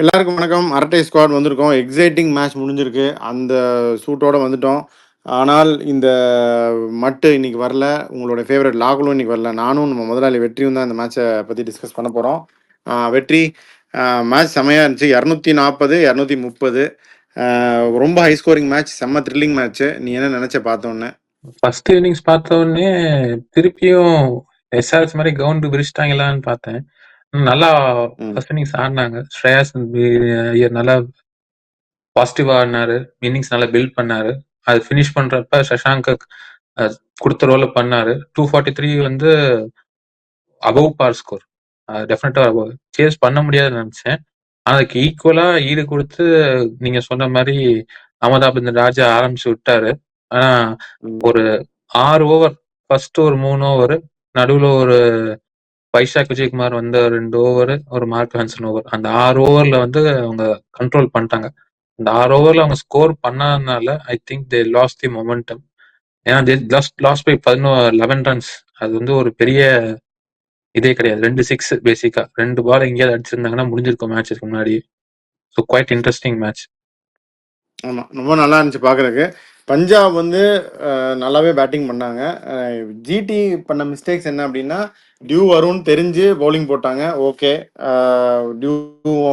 எல்லாருக்கும் வணக்கம். அரட்டை ஸ்குவாட் வந்திருக்கோம். எக்ஸைட்டிங் மேட்ச் முடிஞ்சிருக்கு. அந்த சூட்டோட வந்துட்டோம். ஆனால் இந்த மட்டு இன்னைக்கு வரல. உங்களோட ஃபேவரட் லாகுலும் இன்னைக்கு வரல. நானும் நம்ம முதலாளி வெற்றியும் தான் இந்த மேட்சை பற்றி டிஸ்கஸ் பண்ண போகிறோம். வெற்றி, மேட்ச் செமையாக இருந்துச்சு. 240 230 ரொம்ப ஹை ஸ்கோரிங் மேட்ச், செம்ம த்ரில்லிங் மேட்ச்சு. நீ என்ன நினச்ச பார்த்தோன்னே? ஃபர்ஸ்ட் இன்னிங்ஸ் பார்த்த உடனே திருப்பியும் எஸ்ஆர்எஸ் மாதிரி கவுண்ட் விரிச்சிட்டாங்களான்னு பார்த்தேன். நல்லா ஃபர்ஸ்ட் இன்னிங்ஸ் ஆடினாங்க. ஸ்ரேயாஸ் ஐயர் நல்லா பாசிட்டிவா ஆடினாரு. இன்னிங்ஸ் நல்லா பில்ட் பண்ணாரு. அது ஃபினிஷ் பண்றப்ப சஷாங்க் கொடுத்த ரோல பண்ணாரு. 243 வந்து அபவ் பார் ஸ்கோர். டெஃபினட்டா சேஸ் பண்ண முடியாதுன்னு நினைச்சேன். அதுக்கு ஈக்குவலா ஈடு கொடுத்து நீங்க சொன்ன மாதிரி அகமதாபாத் ராஜா ஆரம்பிச்சு விட்டாரு. ஆனா ஒரு 6 ஓவர், ஃபர்ஸ்ட் ஒரு 3 ஓவர், நடுவுல ஒரு வைஷாக் விஜயகுமார் வந்து 2 ஓவர், ஒரு மார்க் ஹான்சன் ஓவர். அந்த 6 ஓவர்ல வந்து அவங்க கண்ட்ரோல் பண்ணிட்டாங்க. அந்த 6 ஓவர்ல அவங்க ஸ்கோர் பண்ணாதனால I think they lost the momentum. ஏன்னா லாஸ்ட் பை 11 ரன்ஸ். அது வந்து ஒரு பெரிய இதே கிடையாது. 2 6 பேசிக்கா 2 பால் எங்கேயாவது அடிச்சிருந்தாங்கன்னா முடிஞ்சிருக்கும் மேட்சுக்கு முன்னாடி. So quite interesting match. ஆமாம், ரொம்ப நல்லா இருந்துச்சு பார்க்குறதுக்கு. பஞ்சாப் வந்து நல்லாவே பேட்டிங் பண்ணாங்க. ஜிடி பண்ண மிஸ்டேக்ஸ் என்ன அப்படின்னா, டியூ வரும்னு தெரிஞ்சு பவுலிங் போட்டாங்க. ஓகே, டியூ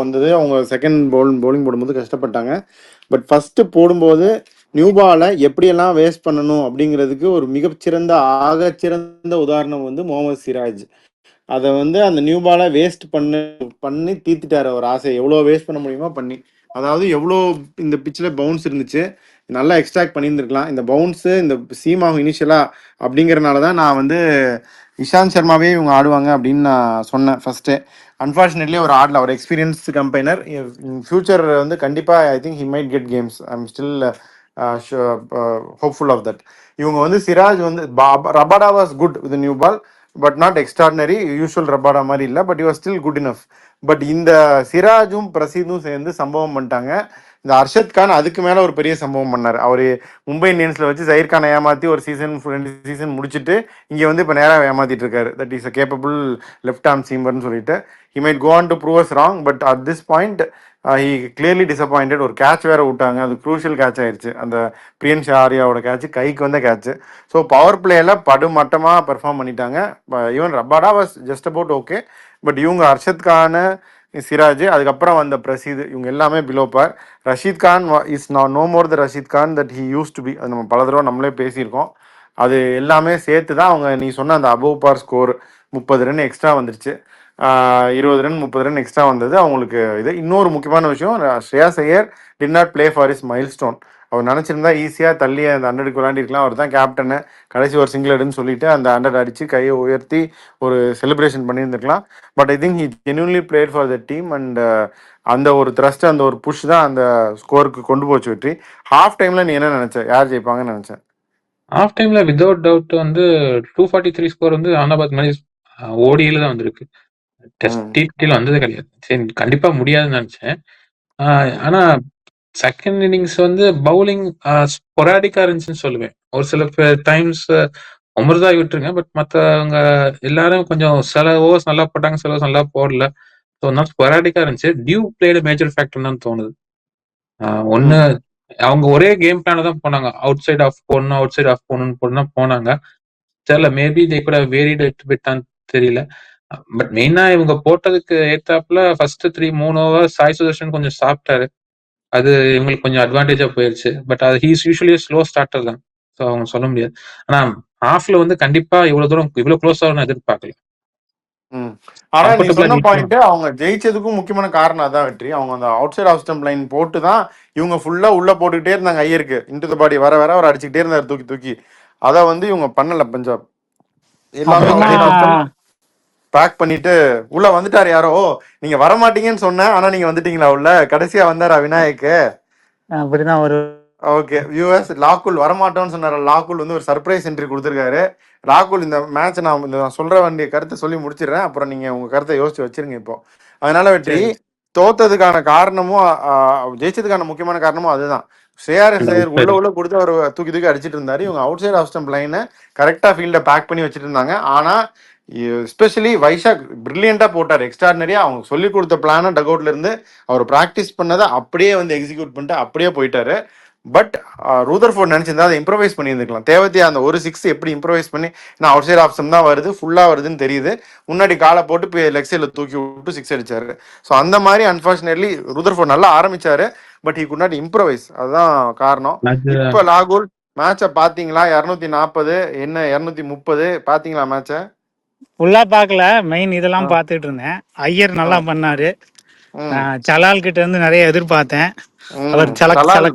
வந்தது. அவங்க செகண்ட் பவுலிங் போடும்போது கஷ்டப்பட்டாங்க. பட் ஃபஸ்ட்டு போடும்போது நியூ பாலை எப்படியெல்லாம் வேஸ்ட் பண்ணணும் அப்படிங்கிறதுக்கு ஒரு மிகச்சிறந்த ஆகச்சிறந்த உதாரணம் வந்து முகமது சிராஜ். அதை வந்து அந்த நியூ பாலை வேஸ்ட் பண்ணி தீர்த்துட்டார். அவர் ஆசை எவ்வளோ வேஸ்ட் பண்ண முடியுமோ பண்ணி. அதாவது எவ்வளோ இந்த பிச்சில் பவுன்ஸ் இருந்துச்சு, நல்லா எக்ஸ்ட்ராக்ட் பண்ணியிருந்துருக்கலாம். இந்த பவுன்ஸு இந்த சீம் ஆகும் இனிஷியலாக அப்படிங்கிறனால தான் நான் வந்து இஷாந்த் சர்மாவே இவங்க ஆடுவாங்க அப்படின்னு நான் சொன்னேன் ஃபஸ்ட்டு. அன்ஃபார்ச்சுனேட்லி ஒரு ஆடல. அவர் எக்ஸ்பீரியன்ஸ் கம்பைனர். ஃபியூச்சர் வந்து கண்டிப்பாக I think he might get games. I am still hopeful of that. இவங்க வந்து சிராஜ் வந்து Rabada was good with new ball, but not extraordinary. Usual Rabada மாதிரி இல்லை, but you are still good enough. But இந்த சிராஜும் பிரசீதும் சேர்ந்து சம்பவம் பண்ணிட்டாங்க. இந்த அர்ஷத் கான் அதுக்கு மேலே ஒரு பெரிய சம்பவம் பண்ணார். அவர் மும்பை இந்தியன்ஸில் வச்சு ஜஹீர் கானை ஏமாற்றி ஒரு சீசன் 2 சீசன் முடிச்சுட்டு இங்கே வந்து இப்போ நேராக ஏமாற்றிட்டு இருக்காரு. That is a capable left arm சீமர்னு சொல்லிட்டு he might go on to prove us wrong. But at this point he clearly disappointed. ஒரு கேட்ச் வேற விட்டாங்க, அது க்ரூஷியல் கேட்ச் ஆயிடுச்சு. அந்த பிரியன்ஷா ஆரியாவோட கேட்ச் கைக்கு வந்த கேட்ச். ஸோ பவர் பிளேயில் படுமட்டமாக பெர்ஃபார்ம் பண்ணிட்டாங்க. Even Rabada was just about okay. But இவங்க அர்ஷத் கான், சிராஜ், அதுக்கப்புறம் வந்த பிரசீத், இவங்க எல்லாமே below par. Rashid Khan is no more the Rashid Khan that he used to be. அது நம்ம பல தடவை நம்மளே பேசியிருக்கோம். அது எல்லாமே சேர்த்து தான் அவங்க நீ சொன்ன அந்த அபவ் பார் ஸ்கோர் 30 ரன் எக்ஸ்ட்ரா வந்துருச்சு. 20 ரன் 30 ரன் எக்ஸ்ட்ரா வந்தது அவங்களுக்கு. இது இன்னொரு முக்கியமான விஷயம், Shreyas Iyer did not play for his milestone. அவர் நினச்சிருந்தா ஈஸியாக தள்ளி அந்த 100க்கு விளையாண்டிருக்கலாம். அவர் தான் கேப்டனு, கடைசி ஒரு சிங்கிள் எடுன்னு சொல்லிட்டு அந்த 100 அடித்து கையை உயர்த்தி ஒரு செலிப்ரேஷன் பண்ணியிருந்துருக்கலாம். But I think he genuinely played for the team and அந்த ஒரு த்ரஸ்ட், அந்த ஒரு புஷ் தான் அந்த ஸ்கோருக்கு கொண்டு போச்சு வெற்றி. ஹாஃப் டைமில் நீ என்ன நினச்ச? யார் ஜெயிப்பாங்கன்னு நினச்சேன்? ஹாஃப் டைம்ல வித்வுட் டவுட் வந்து 243 ஸ்கோர் வந்து அகமதாபாத் மாதிரி ஓடியில தான் வந்திருக்கு. டெஸ்ட் டிடில வந்தது கிடையாது. சரி, கண்டிப்பா முடியாதுன்னு நினைச்சேன். ஆனா செகண்ட் இன்னிங்ஸ் வந்து பவுலிங் ஸ்பொராடிக்கா இருந்துச்சுன்னு சொல்லுவேன். ஒரு சில டைம்ஸ் அமிர்தா விட்டுருங்க, பட் மற்றவங்க எல்லாரும் கொஞ்சம் சில ஓவர்ஸ் நல்லா போட்டாங்க, சில ஓவர்ஸ் நல்லா போடல. ஸோ அதனால ஸ்பொராடிக்கா இருந்துச்சு. டியூ பிளேடு மேஜர் ஃபேக்டர் தான் தோணுது. ஒன்னு அவங்க ஒரே கேம் பிளான தான் போனாங்க. அவுட் சைட் ஆஃப் போடணும்னு போனாங்க. தெரியல, மேபி தே கூட வேரிட் விட்டான்னு தெரியல. பட் மெயினா இவங்க போட்டதுக்கு ஏத்தாப்புல ஃபர்ஸ்ட் 3 ஓவர் சாய் சுதர்ஷன் கொஞ்சம் சாப்பிட்டாரு. அது இவங்களுக்கு கொஞ்சம் அட்வான்டேஜா போயிருச்சு. பட் அது ஹீஸ் யூஸ்வலி ஸ்லோ ஸ்டார்டர் தான். ஸோ அவங்க சொல்ல முடியாது. ஆனா ஹாஃப்ல வந்து கண்டிப்பா இவ்வளவு தூரம் இவ்வளவு க்ளோஸ் ஆகும் எதிர்பார்க்கல. ஆனா நீ சொன்ன பாயிண்ட், அவங்க ஜெயிச்சதுக்கும் முக்கியமான காரணம் அதான் வெற்றி. அவங்க அந்த outside off stump line போட்டு தான் இவங்க ஃபுல்லா உள்ள போட்டுக்கிட்டே இருந்தாங்க. ஐயருக்கு இன்டு த பாடி வர வர அவர் அடிச்சுக்கிட்டே இருந்தார் தூக்கி தூக்கி. அதை வந்து இவங்க பண்ணல. பஞ்சாப் எல்லாமே outside off stump pack பண்ணிட்டு உள்ள வந்துட்டாரு. யாரோ நீங்க வரமாட்டீங்கன்னு சொன்னேன், ஆனா நீங்க வந்துட்டீங்களா உள்ள? கடைசியா வந்தாரா விநாயக்கு? அப்படிதான் ஒரு ஓகே வியூவர்ஸ், லாக்குல் வரமாட்டோம்னு சொன்னார். லாக்குல் வந்து ஒரு சர்ப்ரைஸ் என்ட்ரி கொடுத்துருக்காரு. ராகுல், இந்த மேட்ச் நான் சொல்ற வேண்டிய கருத்தை சொல்லி முடிச்சிடுறேன், அப்புறம் நீங்க உங்க கருத்தை யோசிச்சு வச்சிருங்க இப்போ. அதனால வெற்றி, தோத்ததுக்கான காரணமும் ஜெயிச்சதுக்கான முக்கியமான காரணமும் அதுதான். ஸ்ரேயாஸ் ஐயர் உள்ள கொடுத்து அவர் தூக்கி தூக்கி அடிச்சிட்டு இருந்தாரு. இவங்க அவுட் சைட் ஆஃப் ஸ்டம்ப் லைனை கரெக்டா ஃபீல்டை பேக் பண்ணி வச்சுட்டு இருந்தாங்க. ஆனா எஸ்பெஷலி வைஷாக் பிரில்லியண்டா போட்டார், எக்ஸ்ட்ராடினரியா. அவங்க சொல்லி கொடுத்த பிளான டக் அவுட்ல இருந்து அவர் ப்ராக்டிஸ் பண்ணதை அப்படியே வந்து எக்ஸிக்யூட் பண்ணிட்டு அப்படியே போயிட்டாரு. பட் ரூதர்ஃபோர்ட் நினைச்சிருந்தா அதை இம்ப்ரவைஸ் பண்ணியிருந்துக்கலாம். தேவத்தையா அந்த ஒரு சிக்ஸ் எப்படி இம்ப்ரவைஸ் பண்ணி, நான் அவுட் சைட் ஆப்ஷன் தான் வருது, ஃபுல்லா வருதுன்னு தெரியுது, முன்னாடி காலை போட்டு லெக் சைடில் தூக்கி விட்டு சிக்ஸ் அடிச்சாரு. ஸோ அந்த மாதிரி அன்பார்ச்சுனேட்லி ரூதர்ஃபோர்ட் நல்லா ஆரம்பிச்சாரு, but he could not improvise. அதுதான் காரணம். இப்போ லாகூல் மேட்சை பாத்தீங்களா? 240 என்ன 230 பாத்தீங்களா மேட்சை? ஃபுல்லா பார்க்கல, மெயின் இதெல்லாம் பார்த்துட்டு இருந்தேன். ஐயர் நல்லா பண்ணாரு. சலால் கிட்ட இருந்து நிறைய எதிர்பார்த்தேன். அவர்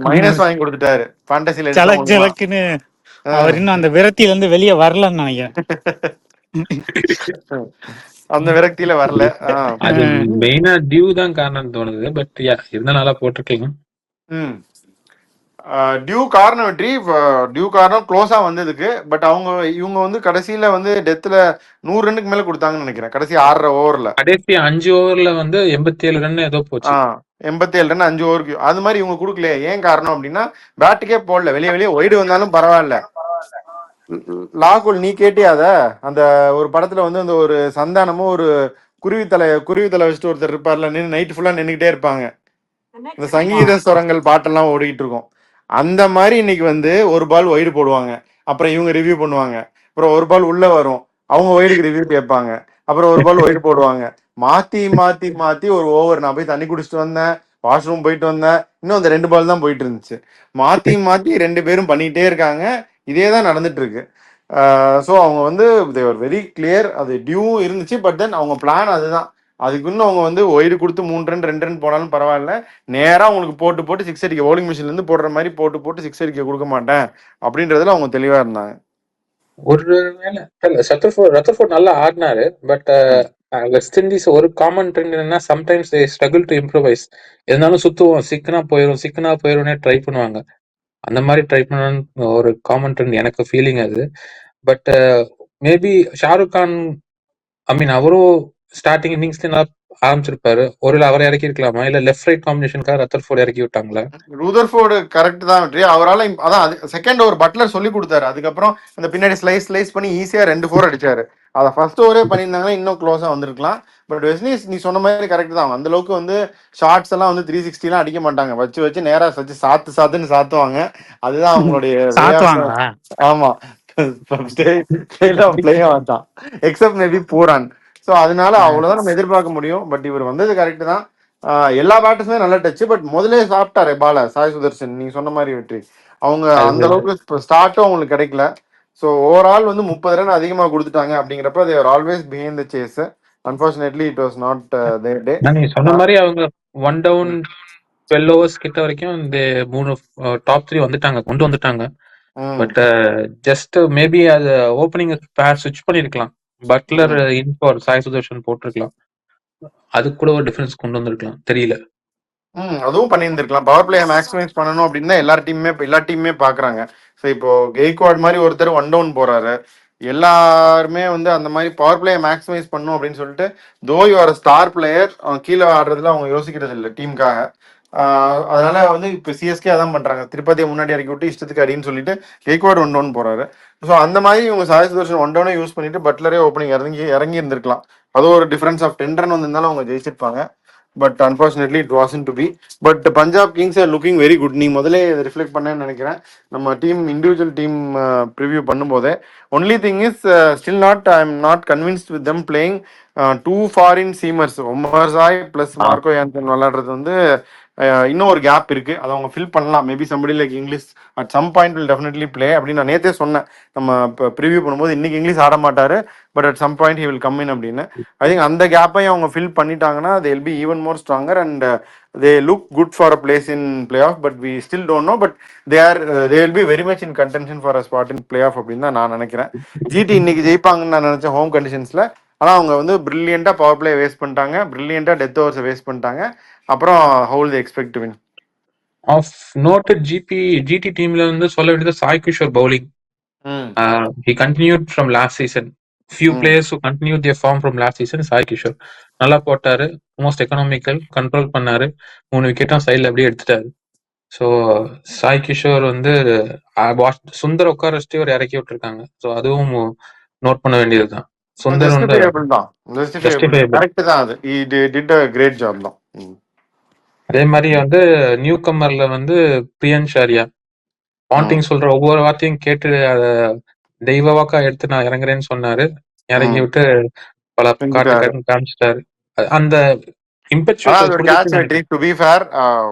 மைனஸ் வாங்கி கொடுத்துட்டாரு ஃபேண்டசில. சலக்குன்னு அவர் இன்னும் அந்த விரத்தியில இருந்து வெளியே வரலன்னு நினைக்கிறேன். அந்த விரக்தியில வரல. அது மெயினா டியூ தான் காரணம் தோணுது. பட் இருந்தா நல்லா போட்டிருக்கீங்க. டியூ காரணம் வெற்றி, டியூ காரணம் க்ளோஸா வந்ததுக்கு. பட் இவங்க வந்து கடைசியில வந்து டெத்துல 100 ரன்னுக்கு மேல கொடுத்தாங்கன்னு நினைக்கிறேன், கடைசி 6 ஓவர்ல. கடைசி 5 ஓவர்ல வந்து 87 ரன் ஏதோ போச்சு. 87 ரன் 5 ஓவருக்கு. அது மாதிரி இவங்க கொடுக்கலையே, ஏன் காரணம் அப்படின்னா பேட்டுக்கே போடல. வெளியே ஒயிடு வந்தாலும் பரவாயில்ல. லாகுல் நீ கேட்டியாத அந்த ஒரு படத்துல வந்து அந்த ஒரு சந்தானமும் ஒரு குருவி தலை வச்சுட்டு ஒருத்தர் இருப்பார்ல, நின்று நைட் ஃபுல்லா நின்றுகிட்டே இருப்பாங்க, இந்த சங்கீத ஸ்வரங்கள் பாட்டெல்லாம் ஓடிக்கிட்டு இருக்கும். அந்த மாதிரி இன்னைக்கு வந்து ஒரு பால் ஒயிடு போடுவாங்க, அப்புறம் இவங்க ரிவ்யூ பண்ணுவாங்க, அப்புறம் ஒரு பால் உள்ள வரும், அவங்க ஒயிடுக்கு ரிவ்யூ கேட்பாங்க, அப்புறம் ஒரு பால் ஒயிடு போடுவாங்க. மாத்தி மாத்தி மாத்தி ஒரு ஓவர். நான் போய் தண்ணி குடிச்சிட்டு வந்தேன், வாஷ்ரூம் போயிட்டு வந்தேன், இன்னும் அந்த 2 பால் தான் போயிட்டு இருந்துச்சு. மாத்தி மாத்தி 2 பேரும் பண்ணிட்டே இருக்காங்க. இதே தான் நடந்துட்டு இருக்கு. ஸோ அவங்க வந்து தேவர் வெரி கிளியர். அது டியூ இருந்துச்சு, பட் தென் அவங்க பிளான் அதுதான். அதுக்கு இன்னும் அவங்க வந்து ஒயிடு கொடுத்து 3 ரன் 2 ரன் போனாலும் பரவாயில்ல, நேராக அவங்களுக்கு போட்டு சிக்ஸ் அடிக்க, போலிங் மிஷின்ல இருந்து போடுற மாதிரி போட்டு சிக்ஸ் அடிக்க கொடுக்க மாட்டேன் அப்படின்றதுல அவங்க தெளிவா இருந்தாங்க. ஒரு ரத்தர்ஃபோர்ட் நல்லா ஆடினாரு. பட் வெஸ்ட் இண்டீஸ் ஒரு காமன் ட்ரெண்ட் என்னன்னா, sometimes they struggle to improvise. எதனாலும் சுத்துவோம், சிக்கனா போயிடும் ட்ரை பண்ணுவாங்க. அந்த மாதிரி ட்ரை பண்ண ஒரு காமன் ட்ரெண்ட் எனக்கு ஃபீலிங் அது. பட் மேபி ஷாருக் கான், ஐ மீன் அவரும் ஸ்டார்டிங் இன்னிங்ஸ்ல நல்லா ஆரம்பிச்சிருப்பாரு. ஒருவேளை அவரை இறக்கி இருக்கலாமா, இல்ல லெஃப்ட் ரைட் காம்பினேஷனுக்காக ரத்தர்ஃபோர்ட் இறக்கி விட்டாங்களா? ரூதர்ஃபோர்டு கரெக்ட் தான் வெற்றி. அவரால் அதான் செகண்ட் ஓவர் பட்லர் சொல்லி கொடுத்தாரு. அதுக்கப்புறம் அந்த பின்னாடி ஸ்லைஸ் பண்ணி ஈஸியா 2 4 அடிச்சாரு. அதை ஃபர்ஸ்ட் ஓவரே பண்ணியிருந்தாங்கன்னா இன்னும் க்ளோஸா வந்திருக்கலாம். பட் வெஸ்ட் நீ சொன்ன மாதிரி கரெக்ட் தான். அந்த அளவுக்கு வந்து ஷார்ட்ஸ் எல்லாம் வந்து 360 அடிக்க மாட்டாங்க, வச்சு நேரா வச்சு சாத்துன்னு சாத்துவாங்க. அதுதான் அவங்களுடைய. ஆமா, எக்ஸப்ட் மேபி பூரான். ஸோ அதனால அவ்வளவுதான் நம்ம எதிர்பார்க்க முடியும். பட் இவர் வந்தது கரெக்ட் தான். எல்லா பேட்டர்ஸுமே நல்ல டச். பட் முதலே சாப்பிட்டாரு பால சாய் சுதர்சன், நீங்க சொன்ன மாதிரி வெற்றி. அவங்க அந்த அளவுக்கு ஸ்டார்ட்டும் அவங்களுக்கு கிடைக்கல. ஸோ ஓவரால் வந்து 30 ரன் அதிகமாக கொடுத்துட்டாங்க. அப்படிங்கிறப்ப they're always behind the chase. Unfortunately it was not their day. நீங்க சொன்ன மாதிரி அவங்க 1 down 12 overs கிட்ட வரைக்கும் இந்த 3 டாப் 3 கொண்டு வந்துட்டாங்க. பட் ஜஸ்ட் மேபி அது ஓப்பனிங் பேர் ஸ்விட்ச் பண்ணிருக்கலாம். Buttler in for Sai Sudharsan போட்டிருக்கலாம். அது கூட ஒரு டிஃபரன்ஸ் கொண்டு வந்திருக்கலாம், தெரியல. அதுவும் பண்ணியிருந்திருக்கலாம். பவர் பிளே மேக்ஸிமைஸ் பண்ணணும் அப்படின்னா எல்லா டீமுமே பாக்குறாங்க. ஸோ இப்போ கெய்க்வாட் மாதிரி ஒருத்தர் 1 down போறாரு, எல்லாருமே வந்து அந்த மாதிரி பவர் பிளே மேக்ஸிமைஸ் பண்ணும் அப்படின்னு சொல்லிட்டு, தோ யுவர் ஸ்டார் பிளேயர், கீழே ஆடுறதுல அவங்க யோசிக்கிறது இல்லை டீமுக்காக. அதனால வந்து இப்போ சிஎஸ்கே அதான் பண்றாங்க, திருப்பதியை முன்னாடி இறக்கி விட்டு இஷ்டத்துக்கு அடின்னு சொல்லிட்டு கெய்க்வாட் 1 down போறாரு. ஸோ அந்த மாதிரி இவங்க சாய் சுதர்ஷன் 1 down யூஸ் பண்ணிட்டு பட்லரே ஓப்பனிங் இறங்கி இருந்திருக்கலாம். அது ஒரு டிஃபரன்ஸ் ஆஃப் 10 ரன் வந்திருந்தாலும் அவங்க ஜெயிச்சிருப்பாங்க. But unfortunately it wasn't to be. But Punjab Kings are looking very good. நீ முதலே ரிஃப்ளெக்ட் பண்ணேன்னு நினைக்கிறேன் நம்ம டீம் இண்டிவிஜுவல் டீம் ப்ரிவியூ பண்ணும்போதே. Only thing is still I am not convinced with them playing 2 foreign seamers. Omarzai plus Marco Jansen விளையாடுறது வந்து இன்னும் ஒரு கேப் இருக்கு, அதை அவங்க ஃபில் பண்ணலாம். Maybe somebody like English at some point will definitely play அப்படின்னு நான் நேற்றே சொன்னேன் நம்ம இப்போ ப்ரிவியூ பண்ணும்போது. இன்னைக்கு இங்கிலீஷ் ஆட மாட்டாரு, but at some point he will come in அப்படின்னு. ஐ திங்க் அந்த கேப்பையும் அவங்க ஃபில் பண்ணிட்டாங்கன்னா they will be even more stronger and they look good for a place in play off. But we still don't know, but they will be very much in contention for a spot in play off அப்படின்னு தான் நான் நினைக்கிறேன். GT இன்னைக்கு ஜெயிப்பாங்கன்னு நான் நினைச்சேன் home கண்டிஷன்ஸ்ல. ஆனால் அவங்க வந்து பிரில்லியண்டா பவர் பிளே வேஸ்ட் பண்ணிட்டாங்க, பிரில்லியண்டா டெத் ஓவர்ஸை வேஸ்ட் பண்ணிட்டாங்க. அப்புறம் how they expect to win. Of noted GT டீம்ல வந்து சொல்ல வேண்டியது Sai Kishore bowling. He continued from last season. Few players who continued their form from last season. Sai Kishore நல்லா போட்டாரு, மோஸ்ட் எக்கனாமிக்கல், கண்ட்ரோல் பண்ணாரு, 3 விக்கெட்டும் சைட்ல அப்படியே எடுத்துட்டாரு. ஸோ சாய் கிஷோர் வந்து சுந்தர் உட்கார வச்சுட்டு ஒரு இறக்கி விட்டுருக்காங்க. ஸோ அதுவும் நோட் பண்ண வேண்டியதுதான். சுந்தர் வந்து ஜஸ்டிஃபையபிள் தான், ஜஸ்டிஃபையபிள் தான், ஜஸ்டிஃபைபிள். கரெக்ட் தான். அது டிட் அ கிரேட் ஜாப் தான். அதே மாதிரி வந்து நியூ கம்மர்ல வந்து பிரியன் ஷாரியா பாண்டிங் சொல்ற ஒவ்வொரு வார்த்தையும் கேட்டு அதை தெய்வ வாக்கா எடுத்து நான் இறங்குறேன்னு சொன்னாரு. இறங்கி விட்டு பல காட்டு செஞ்சுட்டாரு. காமிச்சிட்டாரு. அந்த இம்பெச்சுவஸ் அது ஒரு கேட்ச் கொடுத்துட்டு வெற்றி. To be fair,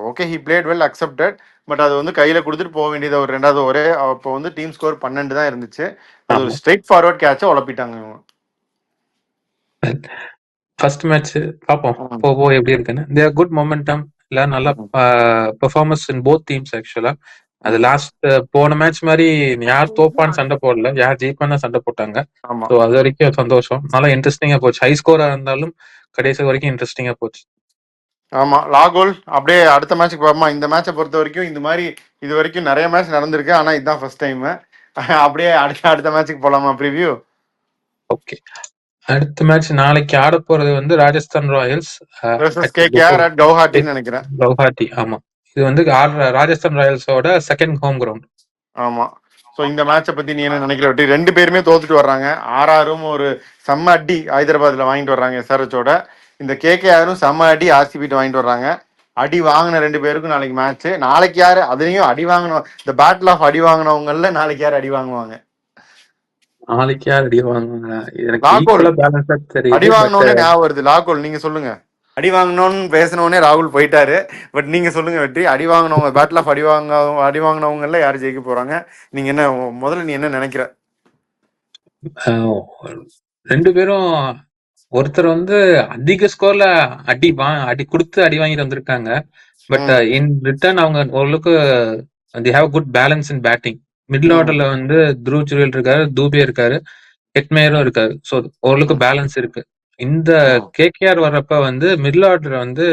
okay, he played well, accepted. But அது வந்து கையில கொடுத்துட்டு போக வேண்டியது ஒரு ரெண்டாவது ஒரே. அப்போ வந்து டீம் ஸ்கோர் 12 தான் இருந்துச்சு. அது ஒரு ஸ்ட்ரெயிட் ஃபார்வர்ட் கேட்சை உழப்பிட்டாங்க இவங்க. ஃபர்ஸ்ட் மேட்ச் பார்ப்போம் போக எப்படி இருக்குன்னு. தேர் குட் மொமெண்டம், இல்ல நல்ல பெர்ஃபார்மன்ஸ் இன் போத் டீம்ஸ் ஆக்சுவலா. அது லாஸ்ட் போன மேட்ச் மாதிரி யார் தோப்பான்னு சண்டை போடல, யார் ஜெயிப்பான்னு சண்டை போட்டாங்க. ஆமா, ஸோ அது வரைக்கும் சந்தோஷம். நல்லா இன்ட்ரெஸ்டிங்கா போச்சு. ஹை ஸ்கோரா இருந்தாலும் கடைசி வரைக்கும் இன்ட்ரெஸ்டிங்கா போச்சு. ஆமா. லாகோல் அப்படியே அடுத்த மேட்சுக்கு போமா. இந்த மேட்சை பொறுத்த வரைக்கும் இந்த மாதிரி இது வரைக்கும் நிறைய மேட்ச் நடந்திருக்கு, ஆனா இதுதான் ஃபர்ஸ்ட் டைம். அப்படியே அடுத்த மேட்சுக்கு போலாமா? ப்ரிவியூ. ஓகே, அடுத்த மேட்ச் நாளைக்கு ஆட போறது வந்து Rajasthan Royals versus KKR at கவுஹாட்டின்னு நினைக்கிறேன். கவுஹாத்தி. ஆமா, இது வந்து ராஜஸ்தான் ராயல்ஸோட செகண்ட் ஹோம் கிரவுண்ட். ஆமா. ஸோ இந்த மேட்சை பத்தி நீ என்ன நினைக்கிற? வெற்றி, ரெண்டு பேருமே தோத்துட்டு வர்றாங்க. ஆர்ஆரும் ஒரு செம்ம அடி ஹைதராபாத்ல வாங்கிட்டு வர்றாங்க எஸ்ஆர்ஹெச்சோட. இந்த கேகேஆரும் செம்ம அடி ஆர்சிபிட்ட வாங்கிட்டு வர்றாங்க. அடி வாங்கின ரெண்டு பேருக்கும் நாளைக்கு மேட்ச். நாளைக்கு யாரு அதுலயும் அடி வாங்கணும், இந்த பேட்டில் ஆஃப் அடி வாங்கினவங்கல நாளைக்கு யாரு அடி வாங்குவாங்க? நாளைக்கு யார் அடி வாங்குவாங்க? எனக்கு லாகோல் ஈக்குவலா பேலன்ஸா அடி தெரியுது. வாங்கினோடனே ஞாபகம் வருது. லாகோல், நீங்க சொல்லுங்க. அடி வாங்கணும்னு பேசினோடனே ராகுல் போயிட்டாரு. பட் நீங்க சொல்லுங்க வெற்றி, அடி வாங்கினவங்க, பேட்டில் ஆஃப் அடி வாங்கினவங்கல யாரு ஜெயிக்க போறாங்க? நீங்க என்ன முதல்ல நீ என்ன நினைக்கிற? ரெண்டு பேரும் ஒருத்தர் வந்து அதிக ஸ்கோர்ல அடி கொடுத்து அடி வாங்கிட்டு வந்திருக்காங்க. பட் இன் ரிட்டர்ன் அவங்க ஓரளவுக்கு they have good balance in batting. Middle ஆர்டர்ல வந்து த்ரூவ் ஜுரேல் இருக்காரு, தூபே இருக்காரு, ஹெட்மேயரும் இருக்காரு. ஸோ ஓரளவுக்கு பேலன்ஸ் இருக்கு. இந்த கேகேஆர் வர்றப்ப வந்து மிடில் ஆர்டர் வந்து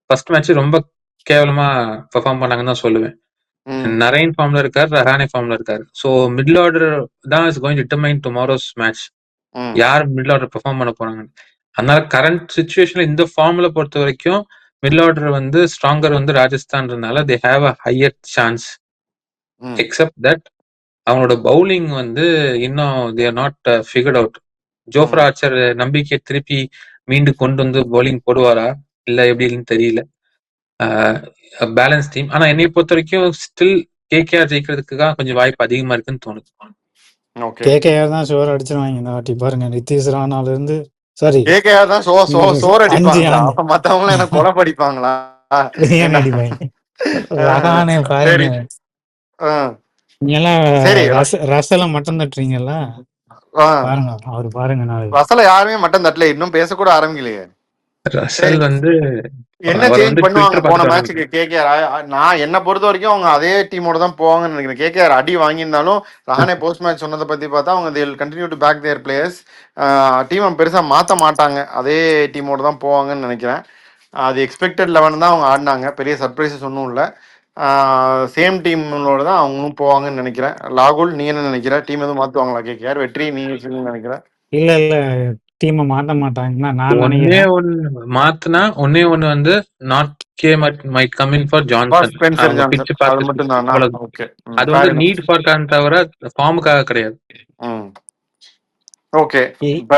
ஃபர்ஸ்ட் மேட்ச் ரொம்ப கேவலமா பெர்ஃபார்ம் பண்ணாங்கன்னு தான் சொல்லுவேன். நரேன் ஃபார்ம்ல இருக்காரு, ரஹானே ஃபார்ம்ல இருக்காரு. ஸோ மிடில் ஆர்டர் தான் is going to determine tomorrow's match. யார் மிடில் ஆர்டர் பெர்ஃபார்ம் பண்ண போறாங்க. அதனால கரண்ட் சுச்சுவேஷன்ல இந்த ஃபார்ம்ல பொறுத்த வரைக்கும் மிடில் ஆர்டர் வந்து ஸ்ட்ராங்கர் வந்து ராஜஸ்தான்றதுனால they have a higher chance. Except that அவங்களோட பவுலிங் வந்து இன்னும் they are not figured out. Jofra Archer நம்பிக்கை திருப்பி மீண்டு கொண்டு வந்து பவுலிங் போடுவாரா இல்ல எப்படின்னு தெரியல. Balance team. ஆனா என்னை பொறுத்த வரைக்கும் ஸ்டில் கேகேஆர் ஜெயிக்கிறதுக்கு தான் கொஞ்சம் வாய்ப்பு அதிகமா இருக்குன்னு தோணுது. கேகேஆர் தான் சோறு அடிச்சிருவாங்க இந்த வாட்டி. பாருங்க, நிதிஷ் ராணால இருந்து சாரி கேகேஆர் தான் சோறு அடிப்பாங்களா? மத்தவங்க என்ன கொலை படிப்பாங்களா? ரஹானே பாருங்க, நீங்க எல்லாம் ரசல மட்டன் தட்டுறீங்கல்ல, பாருங்க அவரு பாருங்க. ரசல யாருமே மட்டன் தட்டல, இன்னும் பேசக்கூட ஆரம்பிக்கலையே. ரசல் வந்து என்ன சேஞ்ச் பண்ணுவாங்க போன மேட்சுக்கு கேகேஆர்? நான் என்ன பொறுத்த வரைக்கும் அவங்க அதே டீமோட தான் போவாங்கன்னு நினைக்கிறேன். கேகேஆர் அடி வாங்கியிருந்தாலும் ரஹானே போஸ்ட் மேட்ச் சொன்னதை பத்தி பார்த்தா அவங்க they will continue to back their players. டீமை பெருசா மாற்ற மாட்டாங்க, அதே டீமோட தான் போவாங்கன்னு நினைக்கிறேன். அது எக்ஸ்பெக்டட் 11 தான் அவங்க ஆடினாங்க, பெரிய சர்ப்ரைசஸ் ஒன்றும் இல்லை. சேம் டீமோட தான் அவங்களும் போவாங்கன்னு நினைக்கிறேன். லாகுல், நீ என்ன நினைக்கிற? டீம் எதுவும் மாற்றுவாங்களா கேகேஆர்? வெற்றி, நீங்க நினைக்கிற? இல்ல டீமை மாத்த மாட்டாங்கன்னா நான் மாத்தினா ஒன்னே ஒண்ணு வந்து not K might come in for Johnson. அது வந்து நீட் ஃபார் கான் தவிர ஃபார்முக்காக கிடையாது. ஓகே,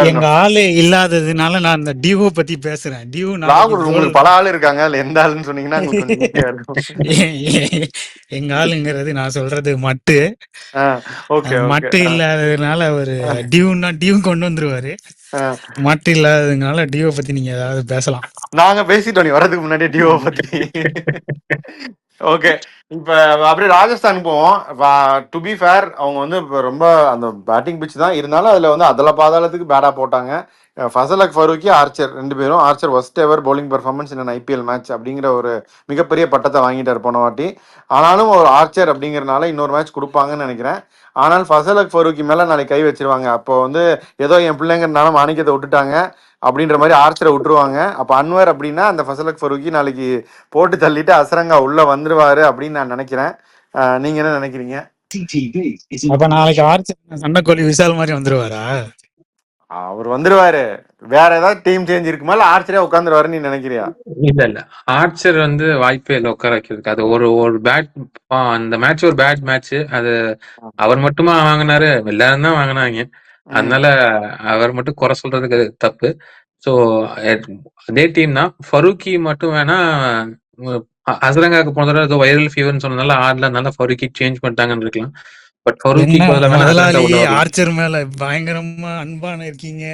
எங்க ஆளு இல்லாததுனால நான் இந்த டியூ பத்தி பேசுறேன். டியூ உங்களுக்கு பல ஆளு இருக்காங்க, அதுல எந்த ஆளுன்னு சொன்னீங்கன்னா எங்க ஆளுங்கிறது நான் சொல்றது மட்டு இல்லாததுனால ஒரு டியூ கொண்டு வந்துருவாரு. மட்டு இல்லாததுனால டியூ பத்தி நீங்க ஏதாவது பேசலாம். நாங்க பேசிட்டோம் நீ வரதுக்கு முன்னாடி டியூ பத்தி. ஓகே, இப்ப அப்படியே ராஜஸ்தான் போவோம். டு பி ஃபேர், அவங்க வந்து ரொம்ப அந்த பேட்டிங் பிச் தான் இருந்தாலும் அதுல வந்து அதல பாதாளத்துக்கு பேடா போட்டாங்க. ஃபசல் ஃபரூக்கி, ஆர்ச்சர் ரெண்டு பேரும். Archer first ever bowling performance இன் ஐபிஎல் மேட்ச் அப்படிங்கிற ஒரு மிகப்பெரிய பட்டத்தை வாங்கிட்டார் போன வாட்டி. ஆனாலும் ஒரு ஆர்ச்சர் அப்படிங்கறனால இன்னொரு மேட்ச் கொடுப்பாங்கன்னு நினைக்கிறேன். ஆனால் ஃபசல் ஃபரூக்கி மேல நாளைக்கு கை வச்சிருவாங்க. அப்போ வந்து ஏதோ என் பிள்ளைங்கிறனால மாணிக்கத்தை விட்டுட்டாங்க அப்படின்ற மாதிரி ஆர்ச்சரை விட்டுருவாங்க. அப்போ அன்வர் அப்படின்னா அந்த ஃபசல் ஃபரூக்கி நாளைக்கு போட்டு தள்ளிட்டு அசரங்கா உள்ள வந்துருவாரு அப்படின்னு நான் நினைக்கிறேன். நீங்க என்ன நினைக்கிறீங்க? அப்ப நாளைக்கு ஆர்ச்சர் சண்டைக்கோழி விஷால் மாதிரி வந்துருவாரா? அவர் வந்துருவாரு. வேற ஏதாவது டீம் சேஞ்ச் இருக்குமா இல்ல ஆர்ச்சரே உட்காந்துருவாருன்னு நீ நினைக்கிறியா? இல்ல ஆர்ச்சர் வந்து வாய்ப்பே இல்லை உட்கார வைக்கிறதுக்கு. அது ஒரு பேட், அந்த மேட்ச் ஒரு பேட் மேட்ச். அது அவர் மட்டுமா வாங்கினாரு? எல்லாரும் தான் வாங்கினாங்க. அதனால அவர் மட்டும் குறை சொல்றதுக்கு தப்பு. ஸோ அதே டீம் தான். ஃபரூக்கி மட்டும் வேணா அசரங்காக்கு போன தடவை ஏதோ வைரல் ஃபீவர்னு சொன்னதால ஆடலனால ஃபரூக்கி சேஞ்ச் பண்ணிட்டாங்கன்னு இருக்கலாம். பட் என்ன ஃபரூக்கிக்கு பதிலா வேணா முதலாளி அசரங்கா உள்ள வரலாம். ஆர்ச்சர் மேல பயங்கரமா அன்பான இருக்கீங்க,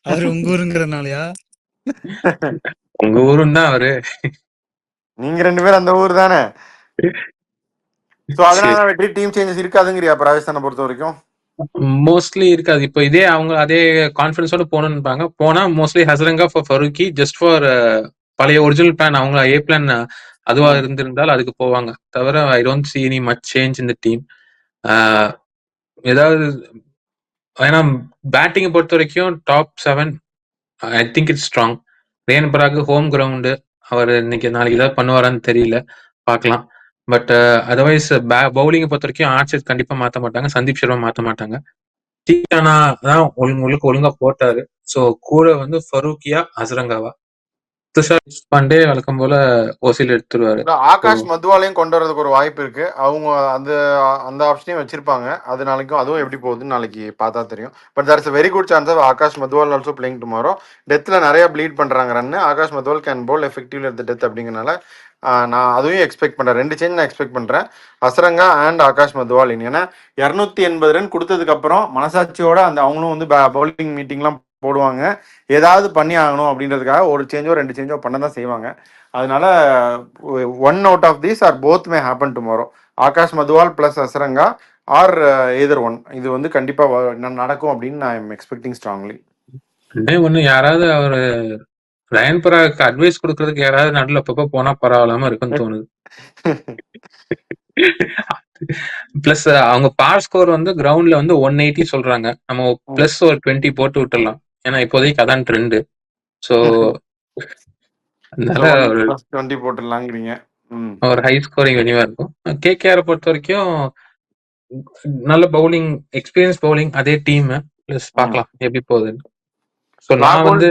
அவரு உங்க ஊருங்கிறதுனாலயா? உங்க ஊரும் தான் அவரு. நீங்க 2 பேரும் அந்த ஊர் தானே. சோ அதனால வெற்றி டீம் சேஞ்சஸ் இருக்காதுங்கிறியா அப்ப ராஜஸ்தானை பொறுத்த வரைக்கும்? மோஸ்ட்லி இருக்காது. இப்போ இதே அவங்க அதே கான்ஃபிடன்ஸோட போகணும்னு போனா mostly Hasaranga for Farooqi just for பழைய ஒரிஜினல் பிளான், அவங்க ஏ பிளான் அதுவா இருந்திருந்தால் அதுக்கு போவாங்க. தவிர I don't see any much change in the team. ஏதாவது ஏன்னா பேட்டிங்கை பொறுத்த வரைக்கும் top 7 I think it's strong. Riyan Parag home ground, அவர் இன்னைக்கு நாளைக்கு ஏதாவது பண்ணுவாரான்னு தெரியல, பார்க்கலாம். பட் அதர்வைஸ் பவுலிங்கை பொறுத்த வரைக்கும் ஆர்ச்சர் கண்டிப்பா மாற்ற மாட்டாங்க, சந்தீப் சர்மா மாற்ற மாட்டாங்க. தீக்ஷானா தான் உங்களுக்கு ஒழுங்கா போட்டாரு. ஸோ கூட வந்து ஃபரூக்கியா அசரங்காவா, துஷார் பாண்டே வழக்கம் போல ஓசியில் எடுத்துருவாரு. ஆகாஷ் மத்வாலையும் கொண்டு வரதுக்கு ஒரு வாய்ப்பு இருக்கு. அவங்க அந்த அந்த ஆப்ஷனையும் வச்சிருப்பாங்க. அது நாளைக்கும் அதுவும் எப்படி போகுதுன்னு நாளைக்கு பார்த்தா தெரியும். But there is very good chance of Akash Madhwal also playing tomorrow. டெத்ல நிறைய ப்ளீட் பண்றாங்க ரன்னு. Akash Madhwal can bowl effectively at the death அப்படிங்கறனால நான் அதையும் எக்ஸ்பெக்ட் பண்றேன். 2 சேஞ்ச் நான் எக்ஸ்பெக்ட் பண்றேன், அசரங்கா அண்ட் ஆகாஷ் மத்வால். ஏன்னா 280 ரன் கொடுத்ததுக்கு அப்புறம் மனசாட்சியோட அந்த அவங்களும் வந்து பவுலிங் மீட்டிங்லாம் போடுவாங்க. ஏதாவது பண்ணி ஆகணும் அப்படின்றதுக்காக ஒரு சேஞ்சோ 2 சேஞ்சோ பண்ண தான் செய்வாங்க. அதனால 1 out of these are both may happen tomorrow. Akash Madhwal plus Hasaranga are either one. இது வந்து கண்டிப்பா நடக்கும் அப்படின்னு நான் எம் எக்ஸ்பெக்டிங் ஸ்ட்ராங்லி. ஒண்ணு யாராவது அவர் ரயன் பராக்கு அட்வைஸ் கொடுக்கறதுக்கு யாராவது நடுவில் அப்பப்போ போனா பரவாயில்லாம இருக்குன்னு தோணுது. பிளஸ் அவங்க பார் ஸ்கோர் வந்து கிரவுண்ட்ல வந்து 180 சொல்றாங்க. நம்ம பிளஸ் ஒரு 20 போட்டு விட்டுடலாம், ஏன்னா இப்போதைக்கு அதான் ட்ரெண்டு. ஸோ அதனால 20 போட்டுடலாங்கிறீங்க. ஒரு ஹை ஸ்கோரிங் வெனிவா இருக்கும். கேகேஆர் பொறுத்த வரைக்கும் நல்ல பவுலிங், எக்ஸ்பீரியன்ஸ் பவுலிங், அதே டீம். பிளஸ் பார்க்கலாம் எப்படி போகுதுன்னு. ஸோ நான் வந்து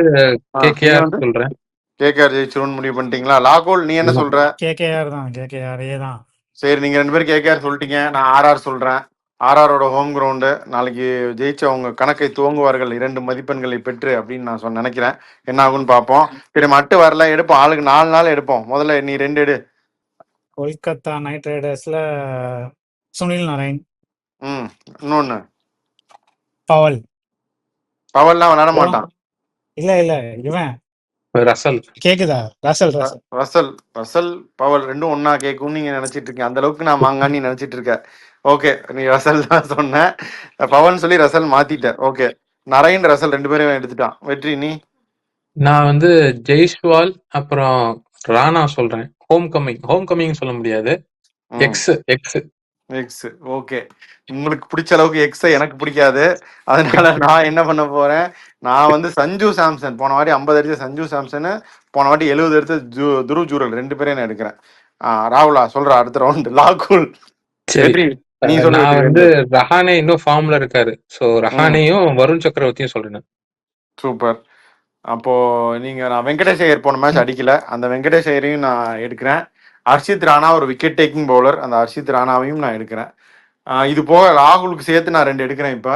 கேகேஆர் சொல்றேன். கேகேஆர் ஜெயிச்சிரும்னு முடிவு பண்ணிட்டீங்களா? லாகோல் நீ என்ன சொல்ற? கேகேஆர் தான், கேகேஆரே தான். சரி, நீங்க 2 பேரும் கேகேஆர் சொல்லிட்டீங்க. நான் ஆர்ஆர் சொல்றேன். ஆர்ஆரோட ஹோம் கிரவுண்டு, நாளைக்கு ஜெயிச்சு அவங்க கணக்கை துவங்குவார்கள் 2 மதிப்பெண்களை பெற்று அப்படின்னு நான் நினைக்கிறேன். என்ன ஆகுன்னு பார்ப்போம். சரி, மட்டு வரல, எடுப்போம். ஆளுக்கு 4 நாள் எடுப்போம். முதல்ல நீ 2 எடு. கொல்கத்தா நைட் ரைடர்ஸ்ல சுனில் நரேன். இன்னொன்னு பவல். பவல்லாம் விளையாட மாட்டான். இல்ல இல்ல, இவன் ரசல். கேக்குதா? Russell Russell Russell Russell Powell ரெண்டும் ஒன்னா கேட்கும் நீங்க நினைச்சிட்டு இருக்கீங்க. அந்த அளவுக்கு நான் மாங்கான்னு நினைச்சிட்டு இருக்க. ஓகே, நீ ரசல் தான் சொன்ன. பவன் சொல்லி ரசல் மாத்திட்ட. ஓகே, நரேன் ரசல் 2 பேரும் எடுத்துட்டான். வெற்றி நீ? நான் வந்து ஜெய்ஸ்வால் அப்புறம் ராணா சொல்றேன். ஹோம் கமிங் சொல்ல முடியாது. X X X. ஓகே, உங்களுக்கு பிடிச்ச அளவுக்கு எக்ஸை எனக்கு பிடிக்காது. அதனால நான் என்ன பண்ண போறேன், நான் வந்து சஞ்சு சாம்சன், போன வாட்டி 50 அடிச்ச சஞ்சு சாம்சன், போன வாட்டி 70 எடுத்த துருவ் ஜூரல், 2 பேரையும் நான் எடுக்கிறேன். ராகுலா சொல்ற அடுத்த ரவுண்ட் லாகுல். சரி, நான் வந்து ரஹானே இன்னும் ஃபார்ம்ல இருக்காரு. சோ ரஹானேயும் வருண் சக்கரவர்த்தியும் சொல்றேன். சூப்பர். அப்போ நீங்க, நான் வெங்கடேஷ் ஐயர் போன மேட்ச் அடிக்கல, அந்த வெங்கடேஷ் ஐயரையும் நான் எடுக்கிறேன். ஹர்ஷித் ராணா ஒரு விக்கெட் டேக்கிங் பவுலர், அந்த ஹர்ஷித் ராணாவையும் நான் எடுக்கிறேன். இது போக ராகுலுக்கு சேர்த்து நான் 2 எடுக்கிறேன். இப்போ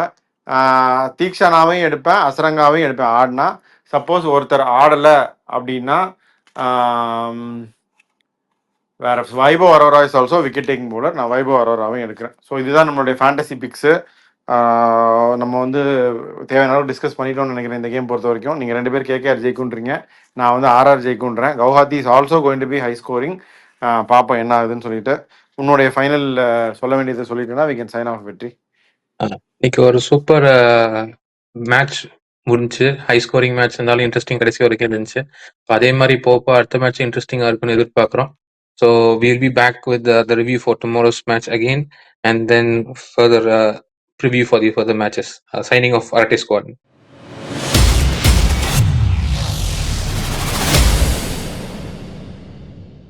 தீக்ஷானாவையும் எடுப்பேன், அசரங்காவையும் எடுப்பேன் ஆடினா. சப்போஸ் ஒருத்தர் ஆடலை அப்படின்னா வேற Vaibhav Arora is also wicket taking bowler, நான் வைபவ் அரோராவையும் எடுக்கிறேன். ஸோ இதுதான் நம்மளுடைய ஃபேண்டசி பிக்ஸு. நம்ம வந்து தேவையான அளவு டிஸ்கஸ் பண்ணிட்டோம்னு நினைக்கிறேன் இந்த கேம் பொறுத்த வரைக்கும். நீங்கள் 2 பேர் கேகேஆர் ஜெயிக்குன்றீங்க, நான் வந்து ஆர்ஆர் ஜெயிக்குன்றேன். Guwahati is also going to be high scoring. பார்ப்போம் என்ன ஆகுதுன்னு சொல்லிட்டு. உன்னுடைய ஃபைனல் சொல்ல வேண்டியதை சொல்லிட்டுனா வி கேன் சைன் ஆஃப். வெற்றி, இன்னைக்கு ஒரு சூப்பர் மேட்ச் முடிஞ்சு, ஹை ஸ்கோரிங் மேட்ச் இருந்தாலும் இன்ட்ரெஸ்டிங் கடைசி வரைக்கும் இருந்துச்சு. அதே மாதிரி போப்போ அடுத்த மேட்ச் இன்ட்ரெஸ்டிங்காக இருக்குன்னு எதிர்பார்க்குறோம். So we'll be back with the review for tomorrow's match again, and then further preview for the further matches. Signing off, Arate Squad.